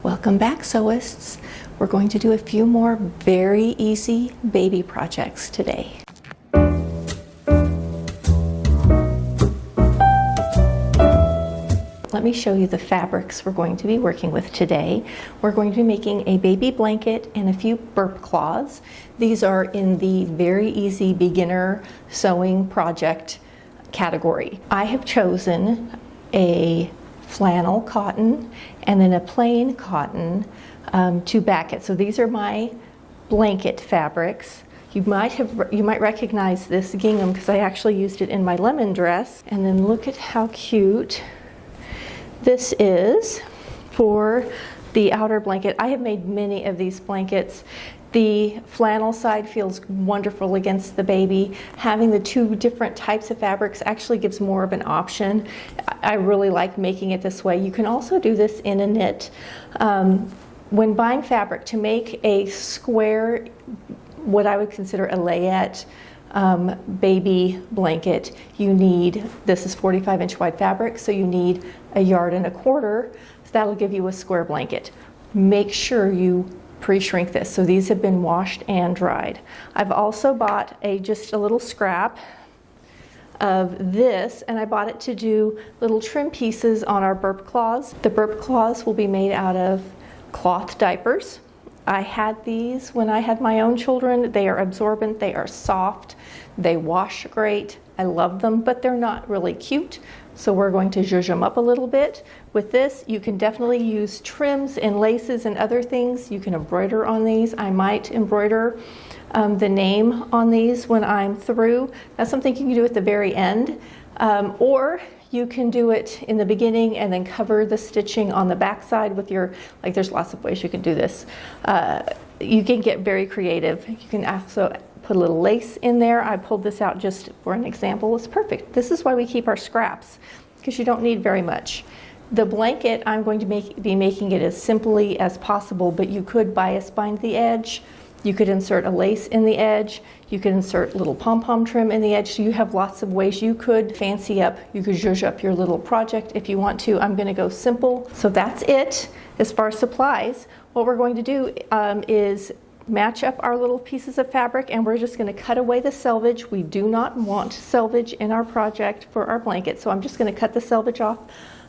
Welcome back, sewists. We're going to do a few more very easy baby projects today. Let me show you the fabrics we're going to be working with today. We're going to be making a baby blanket and a few burp cloths. These are in the very easy beginner sewing project category. I have chosen a flannel cotton and then a plain cotton to back it. So these are my blanket fabrics. You might recognize this gingham because I actually used it in my lemon dress. And then look at how cute this is for the outer blanket. I have made many of these blankets. The flannel side feels wonderful against the baby. Having the two different types of fabrics actually gives more of an option. I really like making it this way. You can also do this in a knit. When buying fabric, to make a square, what I would consider a layette baby blanket, you need, this is 45-inch wide fabric, so you need 1.25 yards. So that'll give you a square blanket. Make sure you pre-shrink this. So these have been washed and dried. I've also bought just a little scrap of this, and I bought it to do little trim pieces on our burp cloths. The burp cloths will be made out of cloth diapers. I had these when I had my own children. They are absorbent, they are soft, they wash great. I love them, but they're not really cute. So we're going to zhuzh them up a little bit. With this, you can definitely use trims and laces and other things. You can embroider on these. I might embroider the name on these when I'm through. That's something you can do at the very end. Or you can do it in the beginning and then cover the stitching on the back side with your, there's lots of ways you can do this. You can get very creative. You can also put a little lace in there. I pulled this out just for an example. It's perfect. This is why we keep our scraps, because you don't need very much. The blanket, I'm going to be making it as simply as possible, but you could bias bind the edge. You could insert a lace in the edge. You could insert little pom-pom trim in the edge. So you have lots of ways you could fancy up. You could zhuzh up your little project if you want to. I'm going to go simple. So that's it as far as supplies. What we're going to do is match up our little pieces of fabric, and we're just going to cut away the selvage. We do not want selvage in our project for our blanket, so I'm just going to cut the selvage off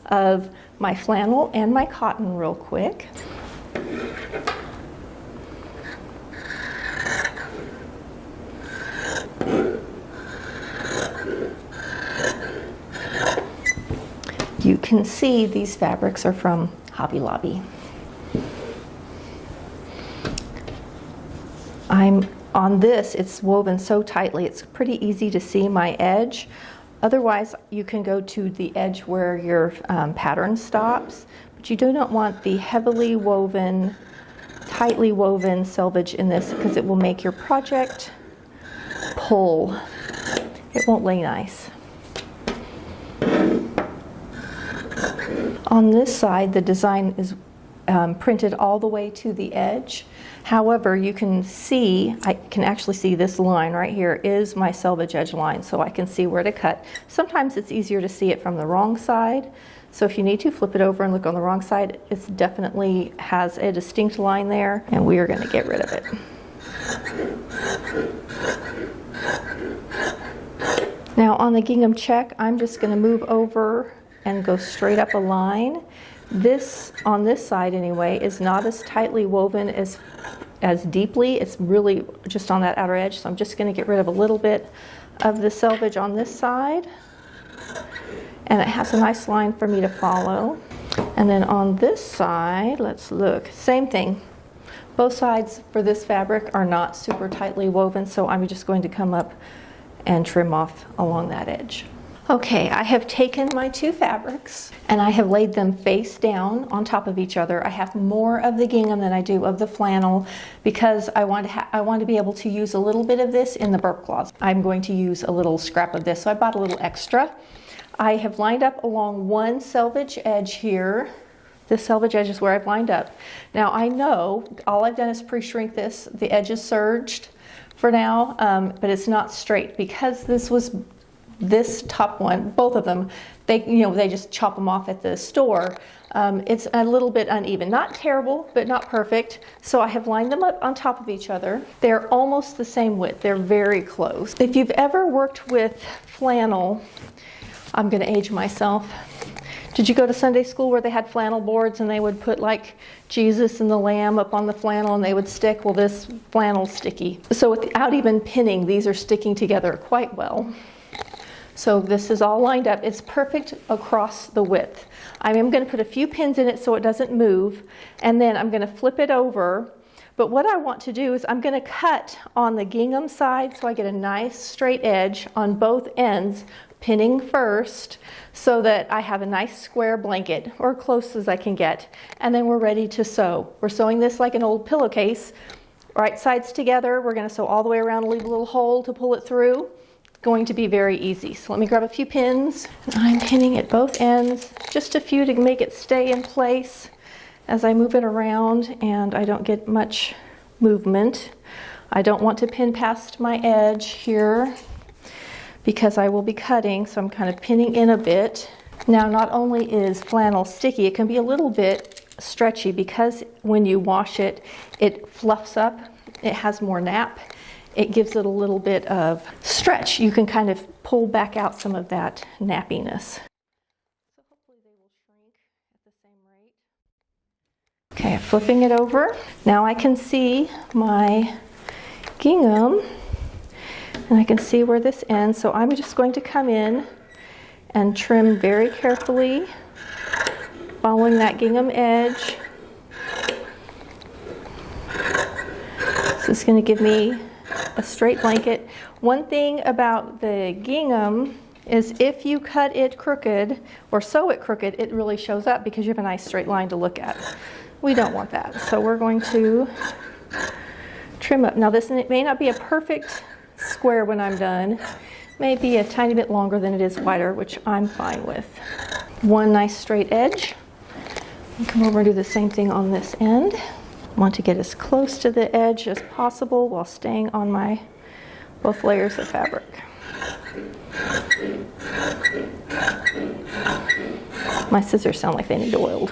of my flannel and my cotton real quick. You can see these fabrics are from Hobby Lobby. On this, it's woven so tightly, it's pretty easy to see my edge. Otherwise, you can go to the edge where your pattern stops, but you do not want the heavily woven, tightly woven selvage in this, because it will make your project pull. It won't lay nice. On this side, the design is printed all the way to the edge. However, you can see, I can actually see this line right here is my selvage edge line, so I can see where to cut. Sometimes it's easier to see it from the wrong side, so if you need to, flip it over and look on the wrong side. It definitely has a distinct line there, and we are going to get rid of it. Now on the gingham check, I'm just going to move over and go straight up a line. This, on this side anyway, is not as tightly woven as deeply. It's really just on that outer edge, so I'm just going to get rid of a little bit of the selvage on this side. And it has a nice line for me to follow. And then on this side, let's look. Same thing. Both sides for this fabric are not super tightly woven, so I'm just going to come up and trim off along that edge. Okay, I have taken my two fabrics and I have laid them face down on top of each other. I have more of the gingham than I do of the flannel because I want to be able to use a little bit of this in the burp cloths. I'm going to use a little scrap of this, so I bought a little extra. I have lined up along one selvage edge here. This selvage edge is where I've lined up. Now I know all I've done is pre-shrink this. The edge is serged for now, but it's not straight because this top one, both of them, they just chop them off at the store. It's a little bit uneven, not terrible, but not perfect. So I have lined them up on top of each other. They're almost the same width. They're very close. If you've ever worked with flannel, I'm going to age myself. Did you go to Sunday school where they had flannel boards and they would put like Jesus and the lamb up on the flannel and they would stick? Well, this flannel's sticky. So without even pinning, these are sticking together quite well. So this is all lined up. It's perfect across the width. I am going to put a few pins in it so it doesn't move, and then I'm going to flip it over. But what I want to do is I'm going to cut on the gingham side so I get a nice straight edge on both ends, pinning first so that I have a nice square blanket, or close as I can get. And then we're ready to sew. We're sewing this like an old pillowcase. Right sides together. We're going to sew all the way around and leave a little hole to pull it through. Going to be very easy. So let me grab a few pins. I'm pinning at both ends, just a few to make it stay in place as I move it around and I don't get much movement. I don't want to pin past my edge here because I will be cutting, so I'm kind of pinning in a bit. Now, not only is flannel sticky, it can be a little bit stretchy because when you wash it, it fluffs up, it has more nap. It gives it a little bit of stretch. You can kind of pull back out some of that nappiness. So hopefully they will shrink at the same rate. Okay, flipping it over. Now I can see my gingham and I can see where this ends. So I'm just going to come in and trim very carefully, following that gingham edge. So it's going to give me a straight blanket. One thing about the gingham is if you cut it crooked or sew it crooked, it really shows up because you have a nice straight line to look at. We don't want that. So we're going to trim up. Now this may not be a perfect square when I'm done. Maybe a tiny bit longer than it is wider, which I'm fine with. One nice straight edge. And come over and do the same thing on this end. Want to get as close to the edge as possible while staying on my both layers of fabric. My scissors sound like they need oiled.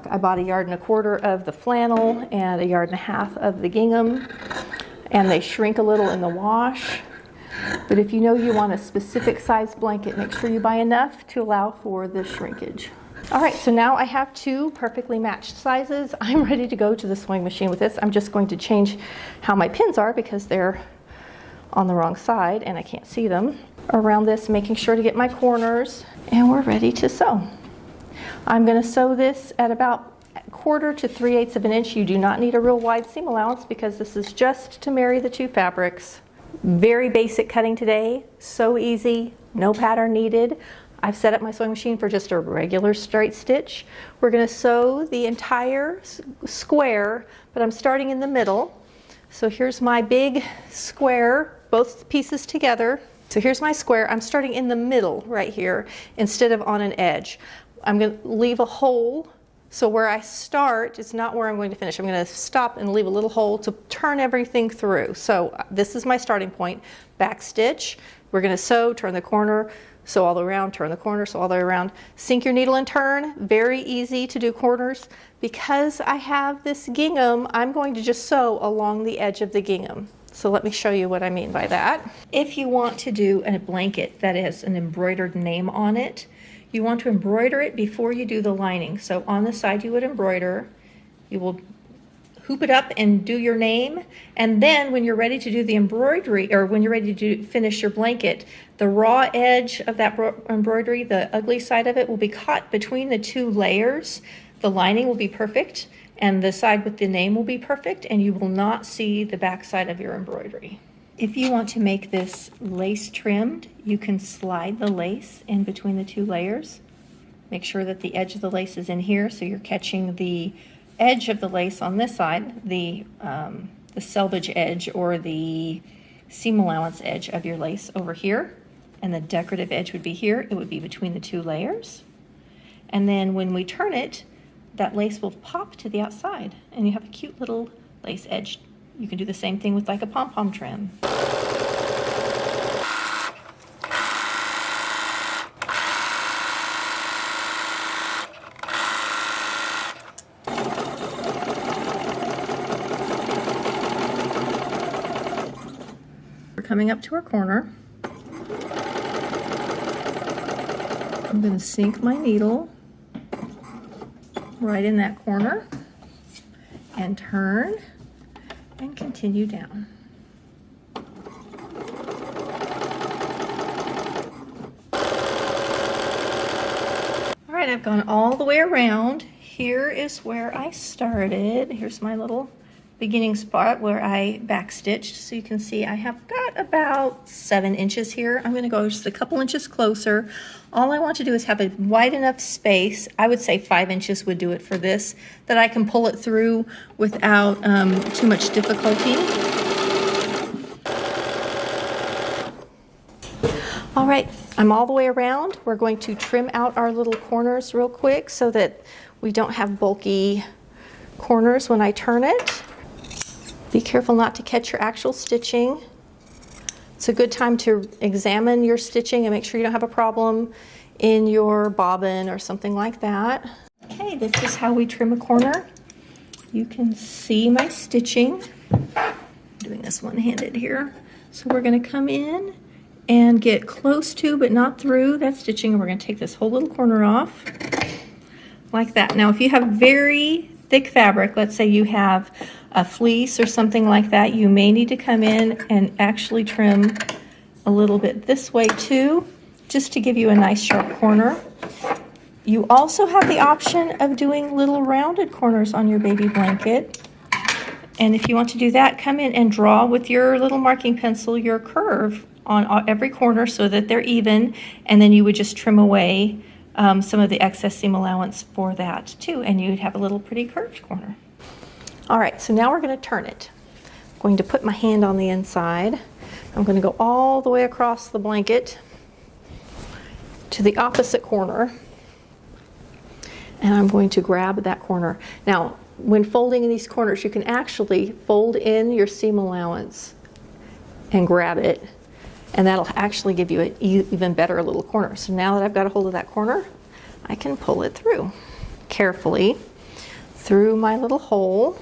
I bought 1.25 yards of the flannel and 1.5 yards of the gingham, and they shrink a little in the wash. But if you know you want a specific size blanket, make sure you buy enough to allow for the shrinkage. All right, so now I have 2 perfectly matched sizes. I'm ready to go to the sewing machine with this. I'm just going to change how my pins are because they're on the wrong side and I can't see them. Around this, making sure to get my corners, and we're ready to sew. I'm going to sew this at about 1/4 to 3/8 of an inch. You do not need a real wide seam allowance because this is just to marry the 2 fabrics. Very basic cutting today, so easy, no pattern needed. I've set up my sewing machine for just a regular straight stitch. We're going to sew the entire square, but I'm starting in the middle. So here's my big square, both pieces together. So here's my square. I'm starting in the middle right here instead of on an edge. I'm going to leave a hole. So where I start is not where I'm going to finish. I'm going to stop and leave a little hole to turn everything through. So this is my starting point. Back stitch. We're going to sew, turn the corner, sew all the way around, turn the corner, sew all the way around. Sink your needle and turn. Very easy to do corners. Because I have this gingham, I'm going to just sew along the edge of the gingham. So let me show you what I mean by that. If you want to do a blanket that has an embroidered name on it, you want to embroider it before you do the lining. So on the side you would embroider, you will hoop it up and do your name, and then when you're ready to do the embroidery, or when you're ready to finish your blanket, the raw edge of that embroidery, the ugly side of it, will be caught between the 2 layers. The lining will be perfect, and the side with the name will be perfect, and you will not see the back side of your embroidery. If you want to make this lace trimmed, you can slide the lace in between the 2 layers. Make sure that the edge of the lace is in here, so you're catching the edge of the lace on this side, the selvage edge or the seam allowance edge of your lace over here, and the decorative edge would be here. It would be between the 2 layers. And then when we turn it, that lace will pop to the outside, and you have a cute little lace edge. You can do the same thing with like a pom-pom trim. Okay, 2 of 3 coming up to our corner. I'm going to sink my needle right in that corner and turn and continue down. All right, I've gone all the way around. Here is where I started. Here's my little beginning spot where I backstitched. So you can see I have got about 7 inches here. I'm going to go just a couple inches closer. All I want to do is have a wide enough space, I would say 5 inches would do it for this, that I can pull it through without too much difficulty. All right, I'm all the way around. We're going to trim out our little corners real quick so that we don't have bulky corners when I turn it. Be careful not to catch your actual stitching. It's a good time to examine your stitching and make sure you don't have a problem in your bobbin or something like that. Okay, this is how we trim a corner. You can see my stitching. I'm doing this one-handed here. So we're going to come in and get close to but not through that stitching, and we're going to take this whole little corner off like that. Now if you have very thick fabric, let's say you have a fleece or something like that, you may need to come in and actually trim a little bit this way too, just to give you a nice sharp corner. You also have the option of doing little rounded corners on your baby blanket. And if you want to do that, come in and draw with your little marking pencil your curve on every corner so that they're even, and then you would just trim away some of the excess seam allowance for that too, and you'd have a little pretty curved corner. All right, so now we're going to turn it. I'm going to put my hand on the inside. I'm going to go all the way across the blanket to the opposite corner, and I'm going to grab that corner. Now, when folding in these corners, you can actually fold in your seam allowance and grab it, and that'll actually give you an even better little corner. So now that I've got a hold of that corner, I can pull it through carefully through my little hole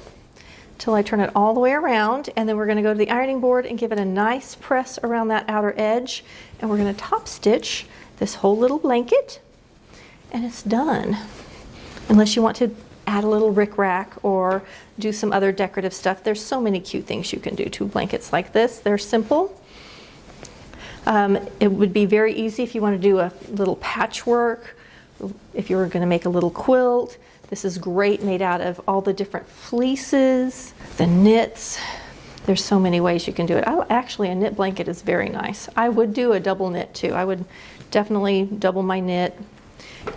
till I turn it all the way around, and then we're going to go to the ironing board and give it a nice press around that outer edge, and we're going to top stitch this whole little blanket, and it's done. Unless you want to add a little rickrack or do some other decorative stuff. There's so many cute things you can do to blankets like this. They're simple. It would be very easy if you want to do a little patchwork, if you were going to make a little quilt. This is great, made out of all the different fleeces, the knits. There's so many ways you can do it. Actually, a knit blanket is very nice. I would do a double knit too. I would definitely double my knit.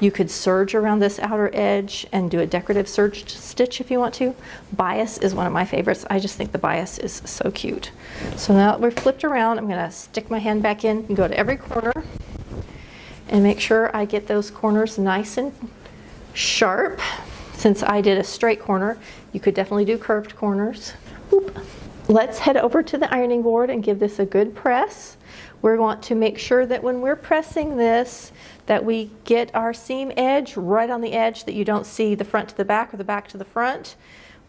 You could serge around this outer edge and do a decorative serge stitch if you want to. Bias is one of my favorites. I just think the bias is so cute. So now that we're flipped around, I'm going to stick my hand back in and go to every corner and make sure I get those corners nice and sharp. Since I did a straight corner, you could definitely do curved corners. Oop. Let's head over to the ironing board and give this a good press. We want to make sure that when we're pressing this, that we get our seam edge right on the edge, that you don't see the front to the back or the back to the front.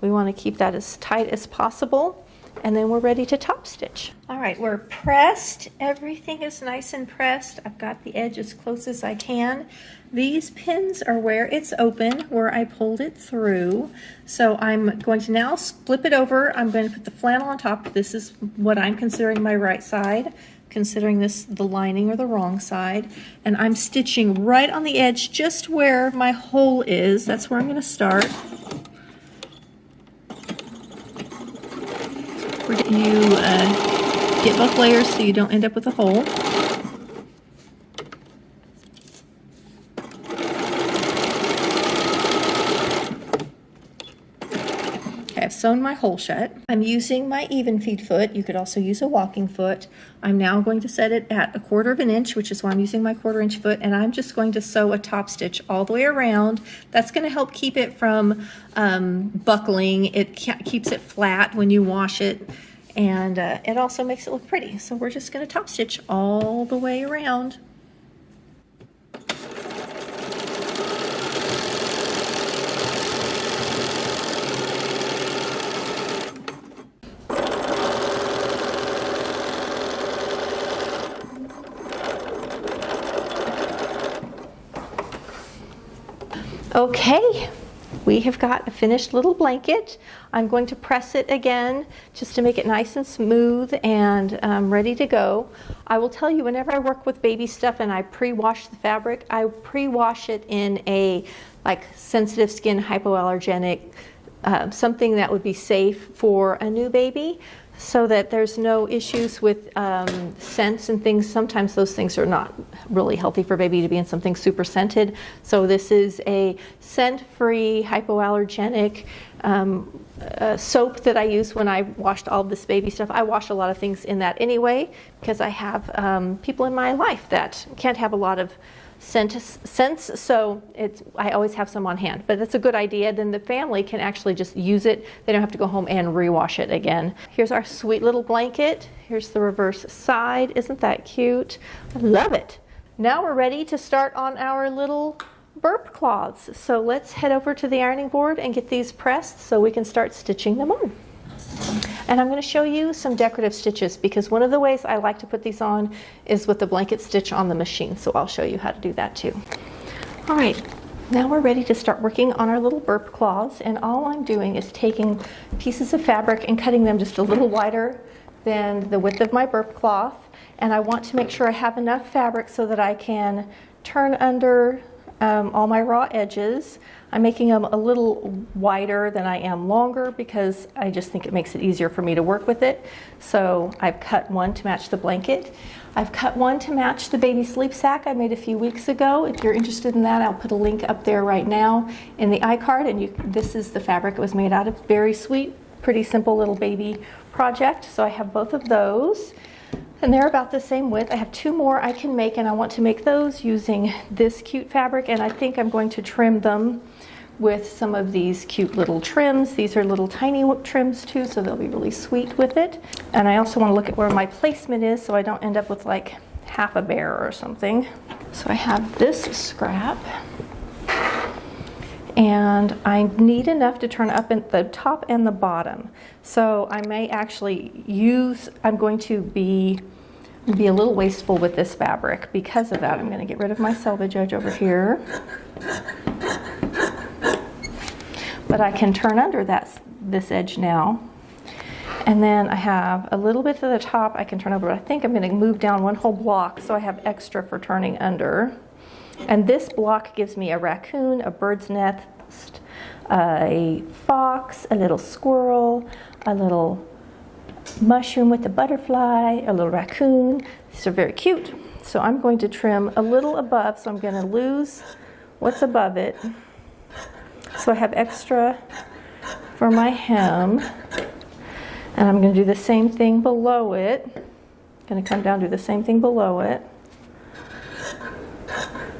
We want to keep that as tight as possible, and then we're ready to top stitch. All right, we're pressed. Everything is nice and pressed. I've got the edge as close as I can. These pins are where it's open, where I pulled it through. So I'm going to now flip it over. I'm going to put the flannel on top. This is what I'm considering my right side, considering this the lining or the wrong side, and I'm stitching right on the edge just where my hole is. That's where I'm going to start. You get both layers so you don't end up with a hole. I've sewn my hole shut. I'm using my even feed foot. You could also use a walking foot. I'm now going to set it at 1/4 inch, which is why I'm using my 1/4 inch foot, and I'm just going to sew a top stitch all the way around. That's going to help keep it from buckling. It keeps it flat when you wash it, and it also makes it look pretty. So we're just going to top stitch all the way around. Okay, we have got a finished little blanket. I'm going to press it again just to make it nice and smooth and ready to go. I will tell you, whenever I work with baby stuff and I pre-wash the fabric, I pre-wash it in a like sensitive skin, hypoallergenic, something that would be safe for a new baby, so that there's no issues with scents and things. Sometimes those things are not really healthy for baby to be in something super scented. So this is a scent-free, hypoallergenic soap that I use when I washed all of this baby stuff. I wash a lot of things in that anyway, because I have people in my life that can't have a lot of scents, so I always have some on hand. But it's a good idea. Then the family can actually just use it. They don't have to go home and rewash it again. Here's our sweet little blanket. Here's the reverse side. Isn't that cute? I love it. Now we're ready to start on our little burp cloths. So let's head over to the ironing board and get these pressed so we can start stitching them on. And I'm going to show you some decorative stitches, because one of the ways I like to put these on is with the blanket stitch on the machine. So I'll show you how to do that too. All right, now we're ready to start working on our little burp cloths. And all I'm doing is taking pieces of fabric and cutting them just a little wider than the width of my burp cloth. And I want to make sure I have enough fabric so that I can turn under all my raw edges. I'm making them a little wider than I am longer because I just think it makes it easier for me to work with it. So I've cut one to match the blanket. I've cut one to match the baby sleep sack I made a few weeks ago. If you're interested in that, I'll put a link up there right now in the iCard. And this is the fabric it was made out of. Very sweet, pretty simple little baby project. So I have both of those. And they're about the same width. I have two more I can make, and I want to make those using this cute fabric, and I think I'm going to trim them with some of these cute little trims. These are little tiny trims too, so they'll be really sweet with it. And I also want to look at where my placement is so I don't end up with like half a bear or something. So I have this scrap, and I need enough to turn up at the top and the bottom. So I may actually I'm going to be a little wasteful with this fabric. Because of that, I'm going to get rid of my selvage edge over here. But I can turn under this edge now. And then I have a little bit to the top I can turn over. I think I'm going to move down one whole block so I have extra for turning under. And this block gives me a raccoon, a bird's nest, a fox, a little squirrel, a little mushroom with a butterfly, a little raccoon. These are very cute. So I'm going to trim a little above, so I'm going to lose what's above it. So I have extra for my hem. And I'm going to do the same thing below it. Going to come down, do the same thing below it.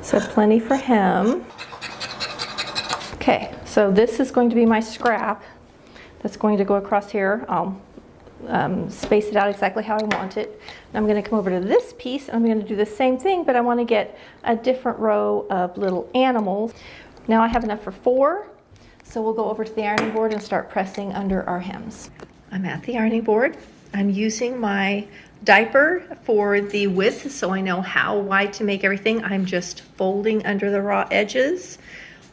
So plenty for hem. Okay, so this is going to be my scrap that's going to go across here. I'll space it out exactly how I want it. I'm going to come over to this piece, and I'm going to do the same thing, but I want to get a different row of little animals. Now I have enough for 4, so we'll go over to the ironing board and start pressing under our hems. I'm at the ironing board. I'm using my diaper for the width, so I know how wide to make everything. I'm just folding under the raw edges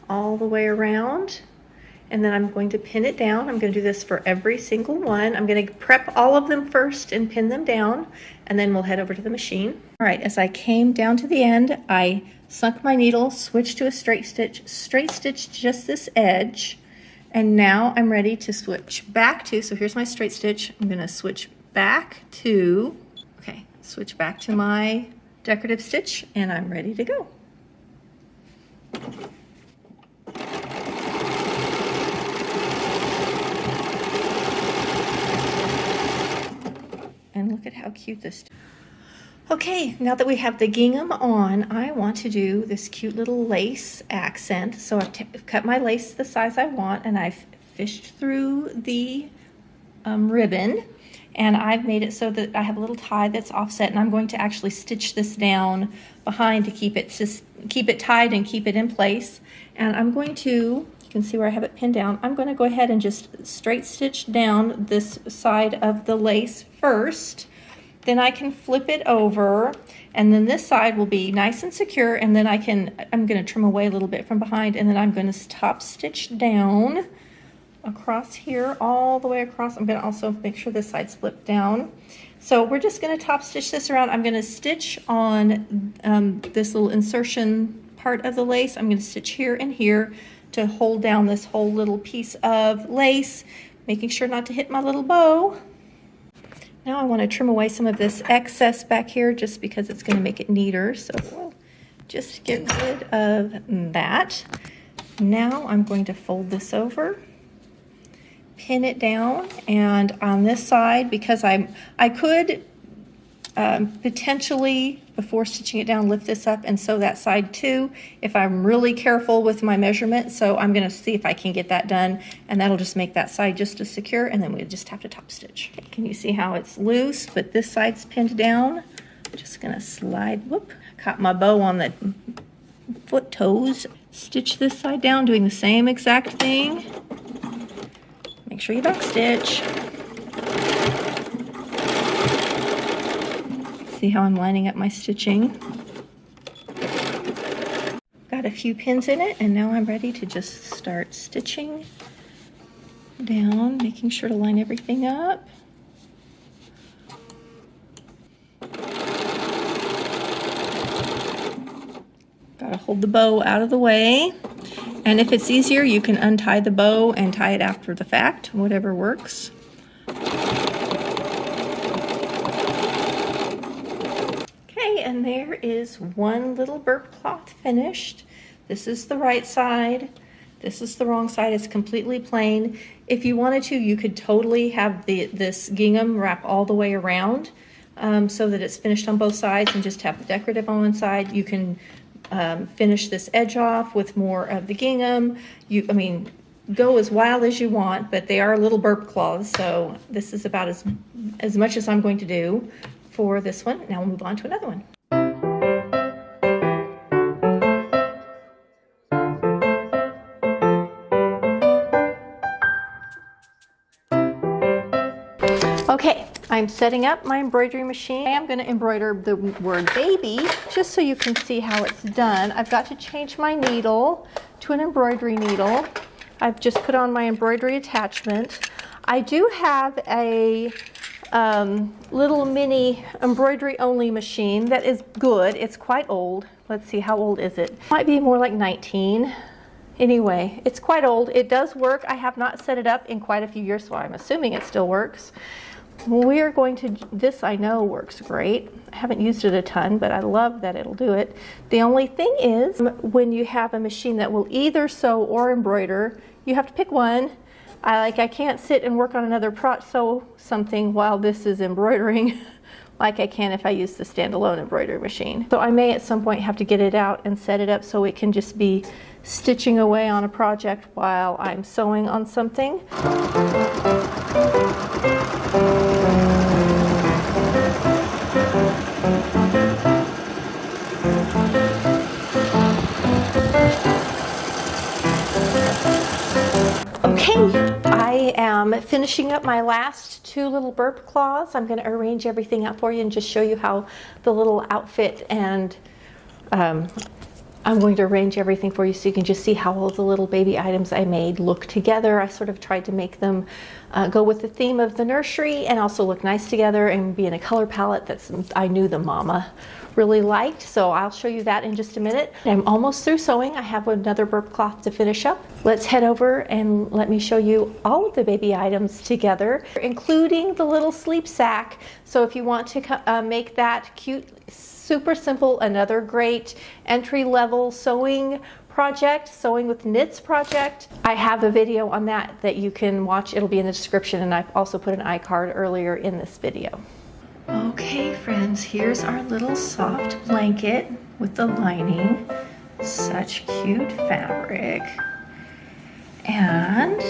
all the way around, and then I'm going to pin it down. I'm going to do this for every single one. I'm going to prep all of them first and pin them down, and then we'll head over to the machine. All right, as I came down to the end, I sunk my needle, switched to a straight stitch just this edge, and now I'm ready to switch back to, so here's my straight stitch. I'm going to switch back to, switch back to my decorative stitch, and I'm ready to go. And look at how cute this is. Okay, now that we have the gingham on, I want to do this cute little lace accent. So I've cut my lace the size I want, and I've fished through the ribbon, and I've made it so that I have a little tie that's offset, and I'm going to actually stitch this down behind to keep it tied and keep it in place. And I'm going to, you can see where I have it pinned down, I'm going to go ahead and just straight stitch down this side of the lace first, Then I can flip it over, and then this side will be nice and secure, and then I'm going to trim away a little bit from behind, and then I'm going to top stitch down across here, all the way across. I'm going to also make sure this side's flipped down. So we're just going to top stitch this around. I'm going to stitch on this little insertion part of the lace. I'm going to stitch here and here to hold down this whole little piece of lace, making sure not to hit my little bow. Now I want to trim away some of this excess back here just because it's going to make it neater. So we'll just get rid of that. Now I'm going to fold this over, pin it down, and on this side, because I could potentially, before stitching it down, lift this up and sew that side too if I'm really careful with my measurement. So I'm going to see if I can get that done, and that'll just make that side just as secure, and then we just have to top stitch. Okay, can you see how it's loose, but this side's pinned down? I'm just going to slide, whoop, caught my bow on the foot toes. Stitch this side down, doing the same exact thing. Make sure you back stitch. See how I'm lining up my stitching. Got a few pins in it, and now I'm ready to just start stitching down, making sure to line everything up. Gotta hold the bow out of the way. And if it's easier, you can untie the bow and tie it after the fact, whatever works. Okay, and there is one little burp cloth finished. This is the right side. This is the wrong side. It's completely plain. If you wanted to, you could totally have this gingham wrap all the way around so that it's finished on both sides and just have the decorative on one side. You can finish this edge off with more of the gingham. I mean, go as wild as you want, but they are little burp cloths, so this is about as much as I'm going to do for this one. Now we'll move on to another one. Okay, I'm setting up my embroidery machine. I'm going to embroider the word baby just so you can see how it's done. I've got to change my needle to an embroidery needle. I've just put on my embroidery attachment. I do have a little mini embroidery only machine that is good. It's quite old. Let's see, how old is it? Might be more like 19. Anyway, it's quite old. It does work. I have not set it up in quite a few years, so I'm assuming it still works. We are going to, this I know works great. I haven't used it a ton, but I love that it'll do it. The only thing is, when you have a machine that will either sew or embroider, you have to pick one. I can't sit and work on another sew something while this is embroidering like I can if I use the standalone embroidery machine. So I may at some point have to get it out and set it up so it can just be stitching away on a project while I'm sewing on something. Okay, I am finishing up my last two little burp claws. I'm going to arrange everything out for you and just show you how the little outfit and I'm going to arrange everything for you so you can just see how all the little baby items I made look together. I sort of tried to make them go with the theme of the nursery and also look nice together and be in a color palette that I knew the mama really liked. So I'll show you that in just a minute. I'm almost through sewing. I have another burp cloth to finish up. Let's head over and let me show you all of the baby items together, including the little sleep sack. So if you want to make that cute, super simple, another great entry-level sewing project, sewing with knits project, I have a video on that you can watch. It'll be in the description, and I've also put an iCard earlier in this video. Okay friends, here's our little soft blanket with the lining. Such cute fabric. And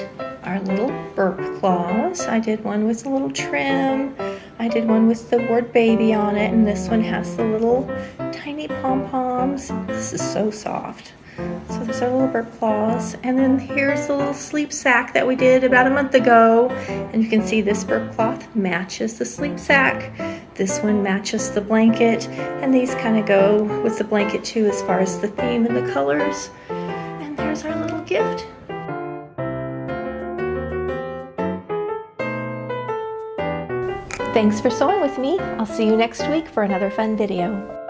our little burp claws. I did one with a little trim. I did one with the word baby on it, and this one has the little tiny pom-poms. This is so soft. So there's our little burp claws. And then here's the little sleep sack that we did about a month ago. And you can see this burp cloth matches the sleep sack. This one matches the blanket, and these kind of go with the blanket too as far as the theme and the colors. And there's our little gift. Thanks for sewing with me. I'll see you next week for another fun video.